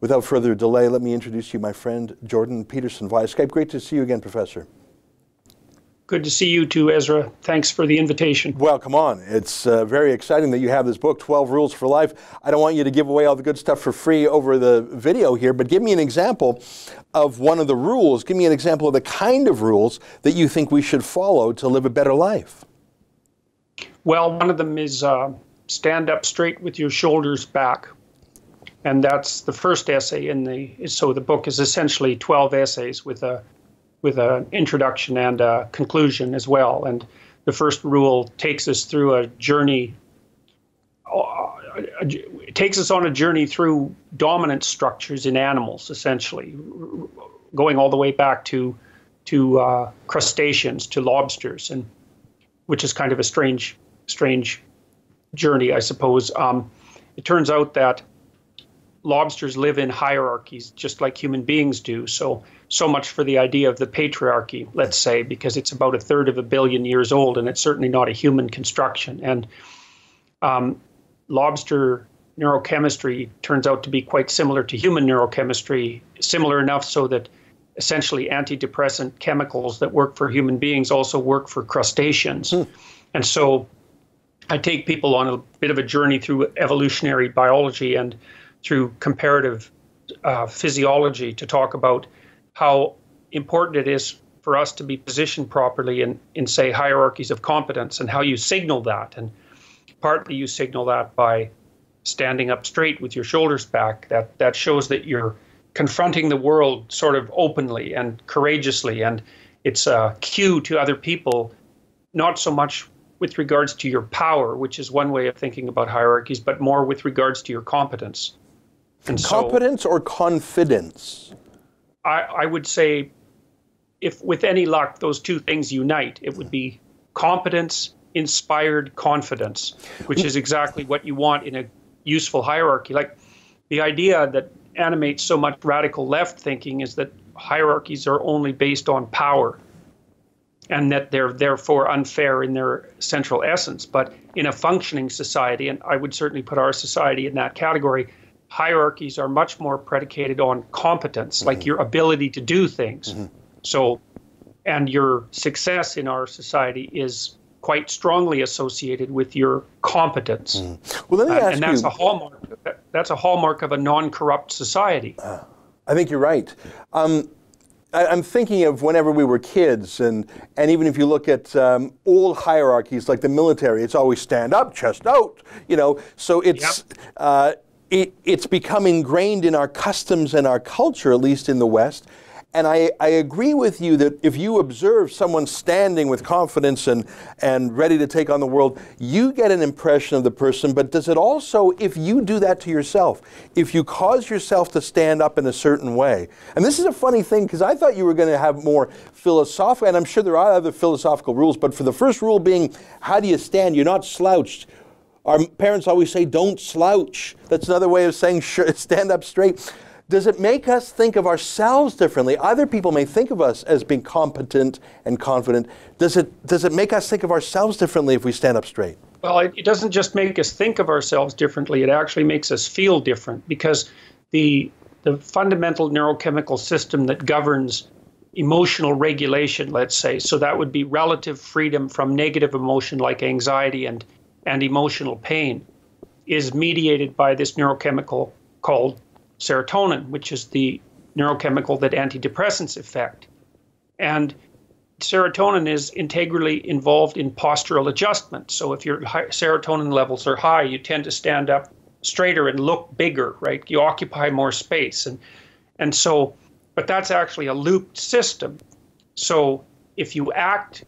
Without further delay, let me introduce you my friend Jordan Peterson via Skype. Great to see you again, Professor. Good to see you too, Ezra. Thanks for the invitation. Well, come on. It's very exciting that you have this book, 12 Rules for Life. I don't want you to give away all the good stuff for free over the video here, but give me an example of one of the rules. Give me an example of the kind of rules that you think we should follow to live a better life. Well, one of them is stand up straight with your shoulders back. And that's the first essay so the book is essentially 12 essays with an introduction and a conclusion as well. And the first rule takes us through a journey. It takes us on a journey through dominant structures in animals, essentially, going all the way back to crustaceans, to lobsters, and which is kind of a strange journey, I suppose. It turns out that lobsters live in hierarchies just like human beings do. So much for the idea of the patriarchy, let's say, because it's about 1/3 of a billion years old, and it's certainly not a human construction. And lobster neurochemistry turns out to be quite similar to human neurochemistry, similar enough so that essentially antidepressant chemicals that work for human beings also work for crustaceans. And so I take people on a bit of a journey through evolutionary biology and through comparative physiology to talk about how important it is for us to be positioned properly in say, hierarchies of competence, and how you signal that. And partly you signal that by standing up straight with your shoulders back. That shows that you're confronting the world sort of openly and courageously, and it's a cue to other people, not so much with regards to your power, which is one way of thinking about hierarchies, but more with regards to your competence. And competence or confidence? I would say, if with any luck those two things unite, it would be competence-inspired confidence, which is exactly what you want in a useful hierarchy. Like, the idea that animates so much radical left thinking is that hierarchies are only based on power, and that they're therefore unfair in their central essence. But in a functioning society, and I would certainly put our society in that category, hierarchies are much more predicated on competence, like your ability to do things. So, and your success in our society is quite strongly associated with your competence. Well, let me ask and that's a hallmark of a non-corrupt society. I think you're right. I'm thinking of whenever we were kids, and even if you look at old hierarchies like the military, it's always stand up, chest out, you know. So it's it's become ingrained in our customs and our culture, at least in the West. And I agree with you that if you observe someone standing with confidence and ready to take on the world, you get an impression of the person. But does it also, if you do that to yourself, if you cause yourself to stand up in a certain way? And this is a funny thing, because I thought you were going to have more philosophical, and I'm sure there are other philosophical rules, but for the first rule being, how do you stand? You're not slouched. Our parents always say, don't slouch. That's another way of saying stand up straight. Does it make us think of ourselves differently? Other people may think of us as being competent and confident. Does it make us think of ourselves differently if we stand up straight? Well, it doesn't just make us think of ourselves differently. It actually makes us feel different, because the fundamental neurochemical system that governs emotional regulation, let's say, so that would be relative freedom from negative emotion like anxiety and emotional pain, is mediated by this neurochemical called serotonin, which is the neurochemical that antidepressants affect. And serotonin is integrally involved in postural adjustment. So if your serotonin levels are high, you tend to stand up straighter and look bigger, right? You occupy more space. And so, but that's actually a looped system. So if you act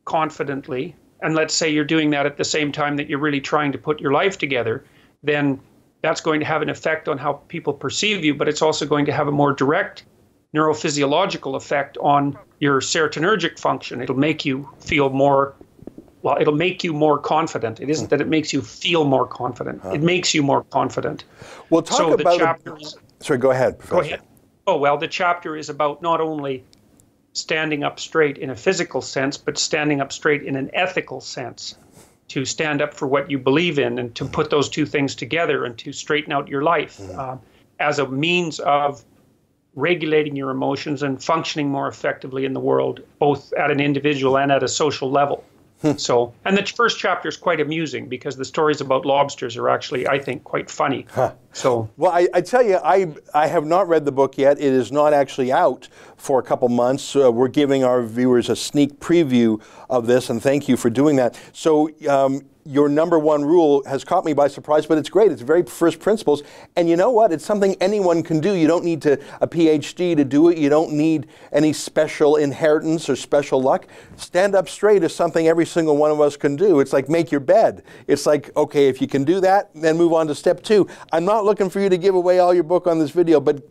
confidently, and let's say you're doing that at the same time that you're really trying to put your life together, then that's going to have an effect on how people perceive you, but it's also going to have a more direct neurophysiological effect on your serotonergic function. It'll make you feel more, well, it'll make you more confident. It isn't that it makes you feel more confident. It makes you more confident. Well, talk about sorry, go ahead, Professor. Go ahead. Oh, well, the chapter is about not only standing up straight in a physical sense, but standing up straight in an ethical sense, to stand up for what you believe in and to put those two things together and to straighten out your life. as a means of regulating your emotions and functioning more effectively in the world, both at an individual and at a social level. So, and the first chapter is quite amusing because the stories about lobsters are actually, I think, quite funny. So, well, I tell you, I have not read the book yet. It is not actually out for a couple months. We're giving our viewers a sneak preview of this, and thank you for doing that. So, your number one rule has caught me by surprise, but it's great. It's very first principles. And you know what? It's something anyone can do. You don't need a PhD to do it. You don't need any special inheritance or special luck. Stand up straight is something every single one of us can do. It's like make your bed. It's like, okay, if you can do that, then move on to step 2. I'm not looking for you to give away all your book on this video, but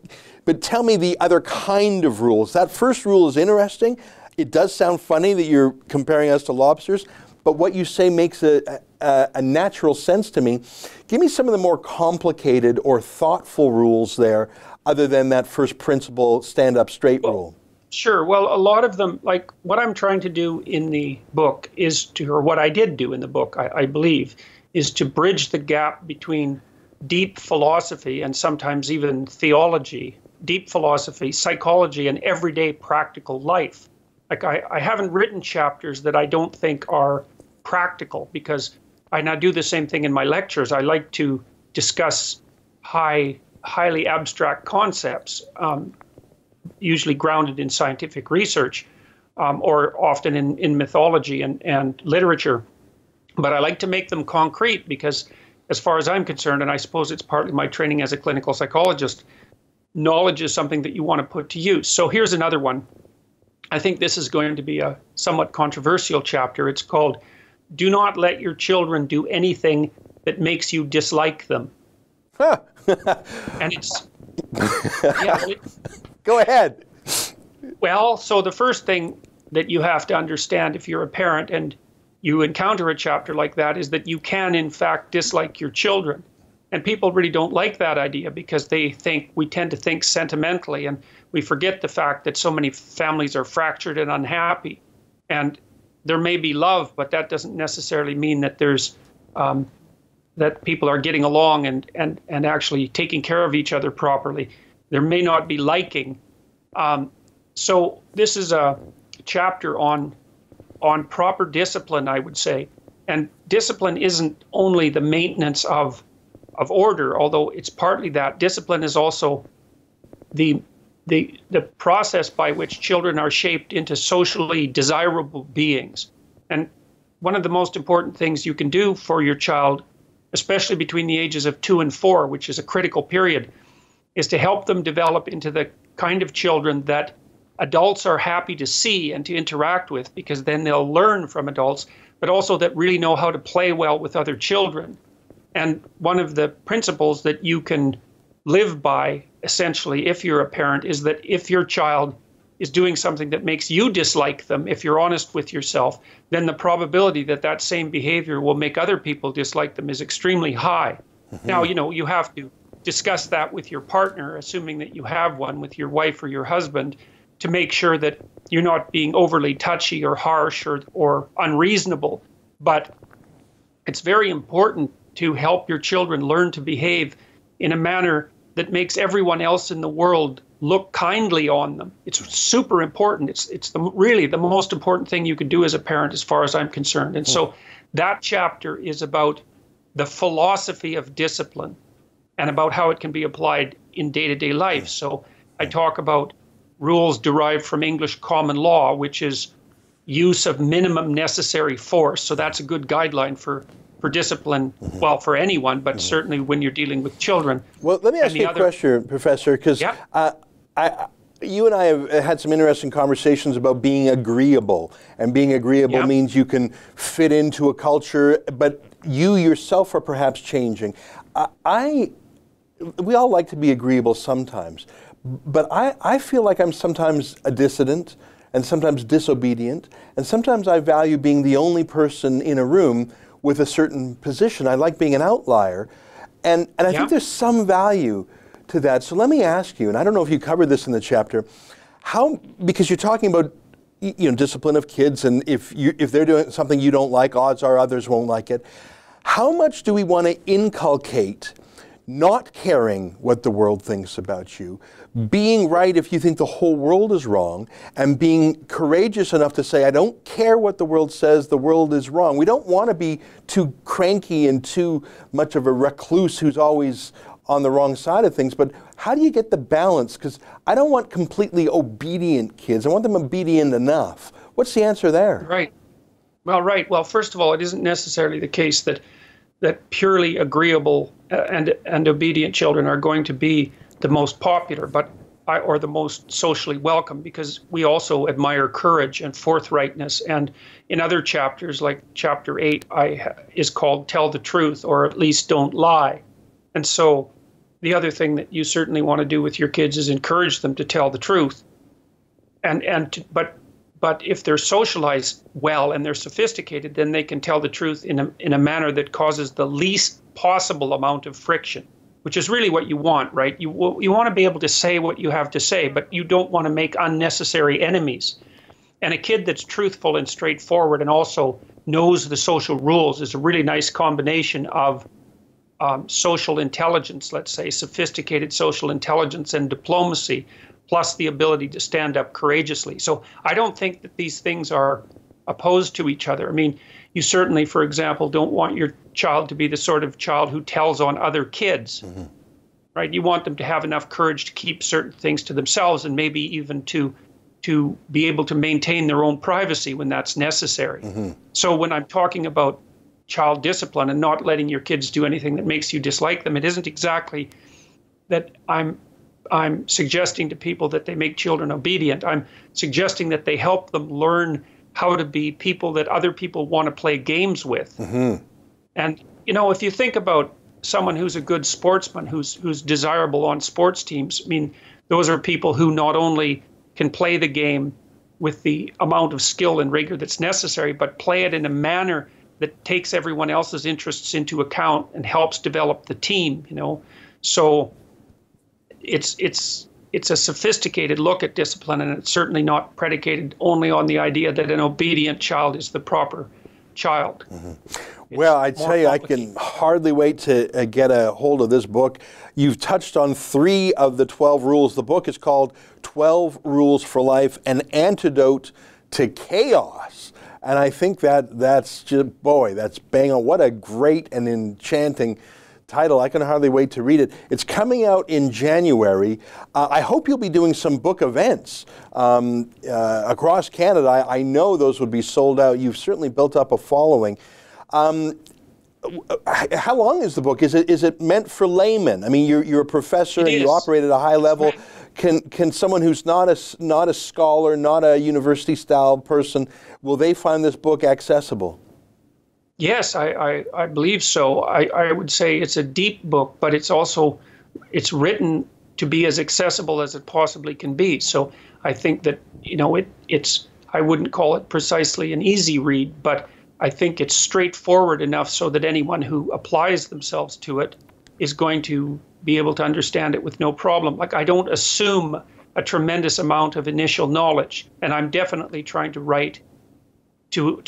tell me the other kind of rules. That first rule is interesting. It does sound funny that you're comparing us to lobsters, but what you say makes a natural sense to me. Give me some of the more complicated or thoughtful rules there, other than that first principle, stand up straight rule. Sure. Well, a lot of them, like what I'm trying to do in the book is to, or what I did do in the book, I believe, is to bridge the gap between deep philosophy and sometimes even theology, deep philosophy, psychology, and everyday practical life. Like I haven't written chapters that I don't think are practical, because I now do the same thing in my lectures. I like to discuss highly abstract concepts, usually grounded in scientific research, or often in mythology and literature. But I like to make them concrete because, as far as I'm concerned, and I suppose it's partly my training as a clinical psychologist, knowledge is something that you want to put to use. So here's another one. I think this is going to be a somewhat controversial chapter. It's called, "Do not let your children do anything that makes you dislike them." And it's, yeah. Go ahead. Well, so the first thing that you have to understand if you're a parent and you encounter a chapter like that is that you can, in fact, dislike your children. And people really don't like that idea because we tend to think sentimentally, and we forget the fact that so many families are fractured and unhappy. And there may be love, but that doesn't necessarily mean that there's that people are getting along and actually taking care of each other properly. There may not be liking. So this is a chapter on proper discipline, I would say. And discipline isn't only the maintenance of order, although it's partly that. Discipline is also the process by which children are shaped into socially desirable beings. And one of the most important things you can do for your child, especially between the ages of 2 and 4, which is a critical period, is to help them develop into the kind of children that adults are happy to see and to interact with, because then they'll learn from adults, but also that really know how to play well with other children. And one of the principles that you can live by, essentially, if you're a parent, is that if your child is doing something that makes you dislike them, if you're honest with yourself, then the probability that that same behavior will make other people dislike them is extremely high. Mm-hmm. Now, you have to discuss that with your partner, assuming that you have one, with your wife or your husband, to make sure that you're not being overly touchy or harsh or unreasonable. But it's very important to help your children learn to behave in a manner that makes everyone else in the world look kindly on them. It's super important. It's really the most important thing you can do as a parent, as far as I'm concerned. And so that chapter is about the philosophy of discipline and about how it can be applied in day-to-day life. So I talk about rules derived from English common law, which is use of minimum necessary force. So that's a good guideline for discipline, well, for anyone, but certainly when you're dealing with children. Well, let me ask you a question, Professor, because you and I have had some interesting conversations about being agreeable, and being agreeable means you can fit into a culture, but you yourself are perhaps changing. We all like to be agreeable sometimes, but I feel like I'm sometimes a dissident and sometimes disobedient, and sometimes I value being the only person in a room with a certain position. I like being an outlier, and I think there's some value to that. So let me ask you, and I don't know if you covered this in the chapter, because you're talking about discipline of kids, and if they're doing something you don't like, odds are others won't like it. How much do we want to inculcate not caring what the world thinks about you, being right if you think the whole world is wrong, and being courageous enough to say, I don't care what the world says, the world is wrong. We don't want to be too cranky and too much of a recluse who's always on the wrong side of things, but how do you get the balance? Because I don't want completely obedient kids. I want them obedient enough. What's the answer there? Right. Well, first of all, it isn't necessarily the case that purely agreeable and obedient children are going to be the most popular, or the most socially welcome, because we also admire courage and forthrightness. And in other chapters, like chapter 8, is called "Tell the Truth," or at least "Don't Lie." And so, the other thing that you certainly want to do with your kids is encourage them to tell the truth. But if they're socialized well and they're sophisticated, then they can tell the truth in a manner that causes the least possible amount of friction, which is really what you want, right? You want to be able to say what you have to say, but you don't want to make unnecessary enemies. And a kid that's truthful and straightforward and also knows the social rules is a really nice combination of social intelligence, let's say, sophisticated social intelligence and diplomacy, plus the ability to stand up courageously. So I don't think that these things are opposed to each other. I mean, you certainly, for example, don't want your child to be the sort of child who tells on other kids, right? You want them to have enough courage to keep certain things to themselves, and maybe even to be able to maintain their own privacy when that's necessary. So when I'm talking about child discipline and not letting your kids do anything that makes you dislike them, it isn't exactly that I'm suggesting to people that they make children obedient. I'm suggesting that they help them learn how to be people that other people want to play games with. And, if you think about someone who's a good sportsman, who's desirable on sports teams, I mean, those are people who not only can play the game with the amount of skill and rigor that's necessary, but play it in a manner that takes everyone else's interests into account and helps develop the team, So it's a sophisticated look at discipline, and it's certainly not predicated only on the idea that an obedient child is the proper child. Well, I tell you, I can hardly wait to get a hold of this book. You've touched on 3 of the 12 rules. The book is called 12 Rules for Life, an Antidote to Chaos. And I think that's just, boy, that's bang on. What a great and enchanting title. I can hardly wait to read it. It's coming out in January. I hope you'll be doing some book events across Canada. I know those would be sold out. You've certainly built up a following. How long is the book? Is it meant for laymen? I mean, you're a professor and you operate at a high level. Can someone who's not a scholar, not a university-style person, will they find this book accessible? Yes, I believe so. I would say it's a deep book, but it's written to be as accessible as it possibly can be. So I think that, I wouldn't call it precisely an easy read, but I think it's straightforward enough so that anyone who applies themselves to it is going to be able to understand it with no problem. Like, I don't assume a tremendous amount of initial knowledge, and I'm definitely trying to write to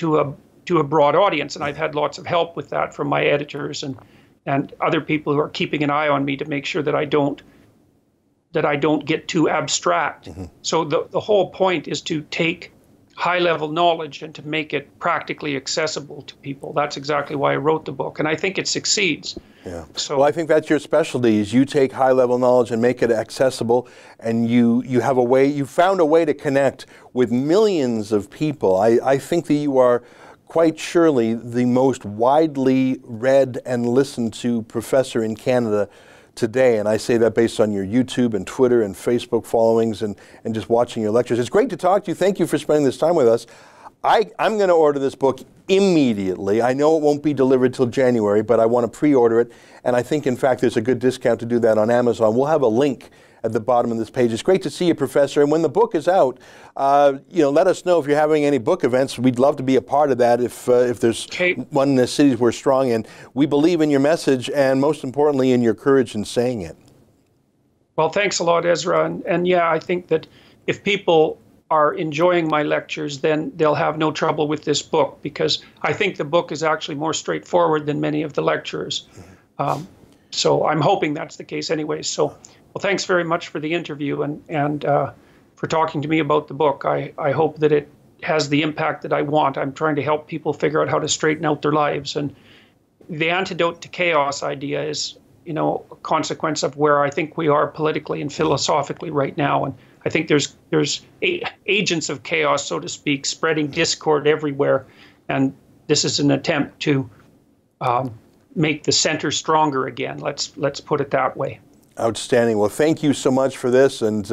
a broad audience, and I've had lots of help with that from my editors and other people who are keeping an eye on me to make sure that I don't get too abstract. So the whole point is to take high-level knowledge and to make it practically accessible to people. That's exactly why I wrote the book, and I think it succeeds. Yeah. So, well, I think that's your specialty, is you take high-level knowledge and make it accessible, and you found a way to connect with millions of people. I think that you are quite surely the most widely read and listened to professor in Canada today, and I say that based on your YouTube and Twitter and Facebook followings and just watching your lectures. It's great to talk to you. Thank you for spending this time with us. I'm going to order this book immediately. I know it won't be delivered till January, but I want to pre-order it, and I think, in fact, there's a good discount to do that on Amazon. We'll have a link at the bottom of this page. It's great to see you, Professor, and when the book is out, let us know if you're having any book events. We'd love to be a part of that if there's one in the cities we're strong in. We believe in your message and, most importantly, in your courage in saying it. Well, thanks a lot, Ezra. And yeah, I think that if people are enjoying my lectures, then they'll have no trouble with this book, because I think the book is actually more straightforward than many of the lecturers. So I'm hoping that's the case anyways. So, well, thanks very much for the interview and for talking to me about the book. I hope that it has the impact that I want. I'm trying to help people figure out how to straighten out their lives. And the antidote to chaos idea is, you know, a consequence of where I think we are politically and philosophically right now. And I think there's agents of chaos, so to speak, spreading discord everywhere. And this is an attempt to make the center stronger again. Let's put it that way. Outstanding. Well, thank you so much for this, and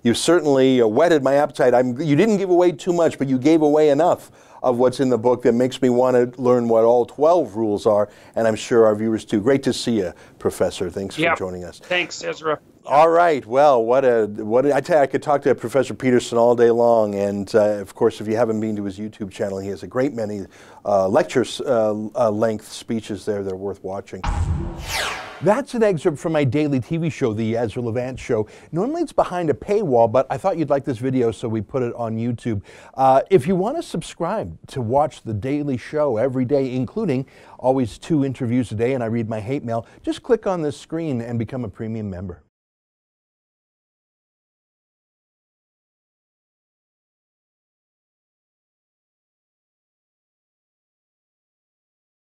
you certainly whetted my appetite. You didn't give away too much, but you gave away enough of what's in the book that makes me want to learn what all 12 rules are, and I'm sure our viewers too. Great to see you, Professor. Thanks for joining us. Thanks, Ezra. All right. Well, I tell you, I could talk to Professor Peterson all day long, and of course, if you haven't been to his YouTube channel, he has a great many lectures length speeches there that are worth watching. That's an excerpt from my daily TV show, The Ezra Levant Show. Normally it's behind a paywall, but I thought you'd like this video, so we put it on YouTube. If you want to subscribe to watch the daily show every day, including always 2 interviews a day, and I read my hate mail, just click on this screen and become a premium member.